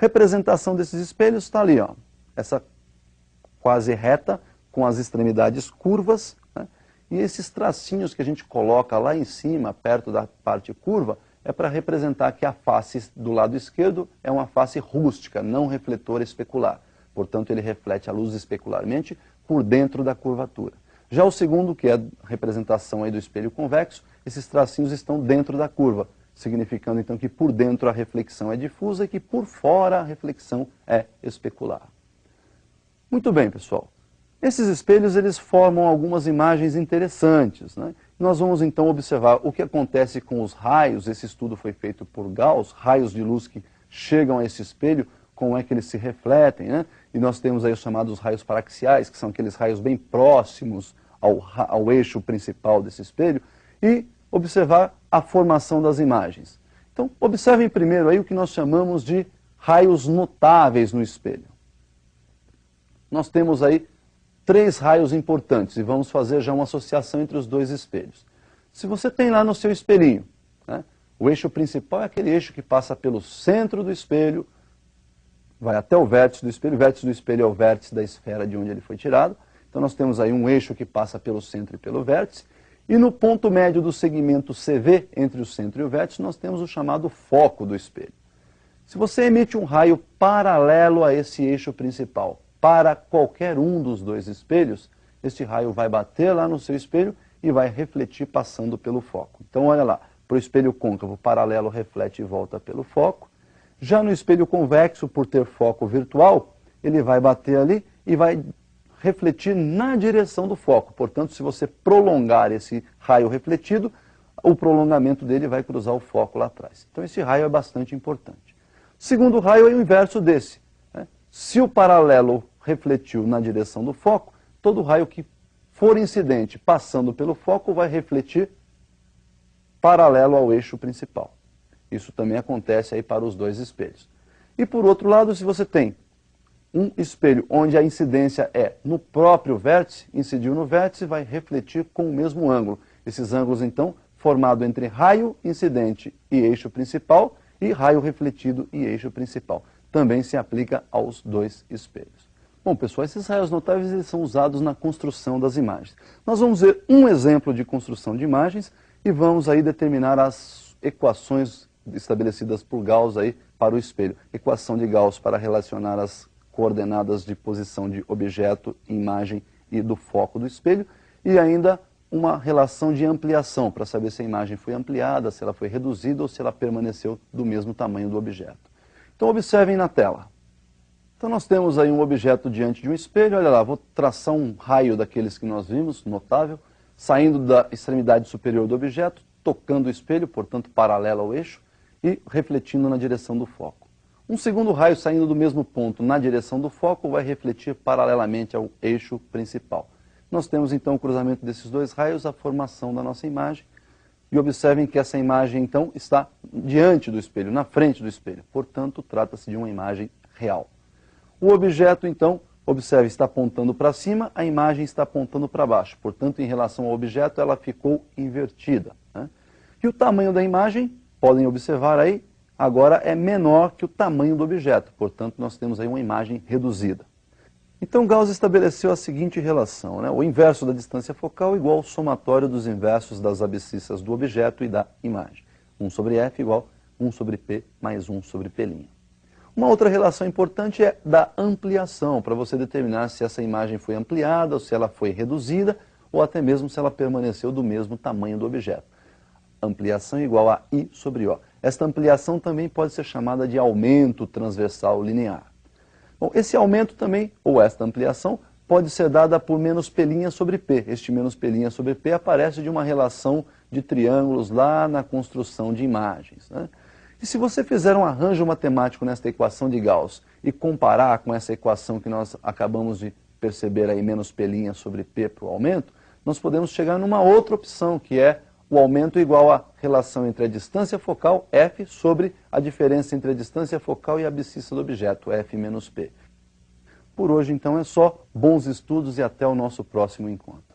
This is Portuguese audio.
Representação desses espelhos está ali, ó, essa quase reta com as extremidades curvas, né? E esses tracinhos que a gente coloca lá em cima, perto da parte curva, é para representar que a face do lado esquerdo é uma face rústica, não refletor especular. Portanto, ele reflete a luz especularmente por dentro da curvatura. Já o segundo, que é a representação aí do espelho convexo, esses tracinhos estão dentro da curva, significando então que por dentro a reflexão é difusa e que por fora a reflexão é especular. Muito bem, pessoal. Esses espelhos eles formam algumas imagens interessantes, né? Nós vamos então observar o que acontece com os raios. Esse estudo foi feito por Gauss, raios de luz que chegam a esse espelho, como é que eles se refletem, né? E nós temos aí os chamados raios paraxiais, que são aqueles raios bem próximos ao eixo principal desse espelho, e observar a formação das imagens. Então, observem primeiro aí o que nós chamamos de raios notáveis no espelho. Nós temos aí 3 raios importantes e vamos fazer já uma associação entre os 2 espelhos. Se você tem lá no seu espelhinho, né, o eixo principal é aquele eixo que passa pelo centro do espelho, vai até o vértice do espelho é o vértice da esfera de onde ele foi tirado. Então nós temos aí um eixo que passa pelo centro e pelo vértice, e no ponto médio do segmento CV, entre o centro e o vértice, nós temos o chamado foco do espelho. Se você emite um raio paralelo a esse eixo principal, para qualquer um dos 2 espelhos, este raio vai bater lá no seu espelho e vai refletir passando pelo foco. Então olha lá, para o espelho côncavo, paralelo reflete e volta pelo foco. Já no espelho convexo, por ter foco virtual, ele vai bater ali e vai refletir na direção do foco. Portanto, se você prolongar esse raio refletido, o prolongamento dele vai cruzar o foco lá atrás. Então esse raio é bastante importante. O segundo raio é o inverso desse, né? Se o paralelo refletiu na direção do foco, todo raio que for incidente passando pelo foco vai refletir paralelo ao eixo principal. Isso também acontece aí para os 2 espelhos. E por outro lado, se você tem um espelho onde a incidência é no próprio vértice, incidiu no vértice, vai refletir com o mesmo ângulo. Esses ângulos, então, formado entre raio incidente e eixo principal, e raio refletido e eixo principal. Também se aplica aos 2 espelhos. Bom, pessoal, esses raios notáveis eles são usados na construção das imagens. Nós vamos ver um exemplo de construção de imagens e vamos aí determinar as equações estabelecidas por Gauss aí para o espelho. Equação de Gauss para relacionar as coordenadas de posição de objeto, imagem e do foco do espelho, e ainda uma relação de ampliação, para saber se a imagem foi ampliada, se ela foi reduzida ou se ela permaneceu do mesmo tamanho do objeto. Então observem na tela. Então nós temos aí um objeto diante de um espelho, olha lá, vou traçar um raio daqueles que nós vimos, notável, saindo da extremidade superior do objeto, tocando o espelho, portanto paralelo ao eixo, e refletindo na direção do foco. Um segundo raio saindo do mesmo ponto na direção do foco vai refletir paralelamente ao eixo principal. Nós temos então o cruzamento desses 2 raios, a formação da nossa imagem. E observem que essa imagem então está diante do espelho, na frente do espelho. Portanto, trata-se de uma imagem real. O objeto então, observe, está apontando para cima, a imagem está apontando para baixo. Portanto, em relação ao objeto, ela ficou invertida, né? E o tamanho da imagem, podem observar aí, agora é menor que o tamanho do objeto, portanto nós temos aí uma imagem reduzida. Então Gauss estabeleceu a seguinte relação, né? O inverso da distância focal igual ao somatório dos inversos das abscissas do objeto e da imagem. 1 sobre f igual 1 sobre p mais 1 sobre p'. Uma outra relação importante é da ampliação, para você determinar se essa imagem foi ampliada, ou se ela foi reduzida, ou até mesmo se ela permaneceu do mesmo tamanho do objeto. Ampliação igual a I sobre O. Esta ampliação também pode ser chamada de aumento transversal linear. Bom, esse aumento também, ou esta ampliação, pode ser dada por menos P' sobre P. Este menos P' sobre P aparece de uma relação de triângulos lá na construção de imagens, né? E se você fizer um arranjo matemático nesta equação de Gauss e comparar com essa equação que nós acabamos de perceber aí, menos P' sobre P para o aumento, nós podemos chegar numa outra opção, que é o aumento igual à relação entre a distância focal, f, sobre a diferença entre a distância focal e a abscissa do objeto, f menos p. Por hoje, então, é só. Bons estudos e até o nosso próximo encontro.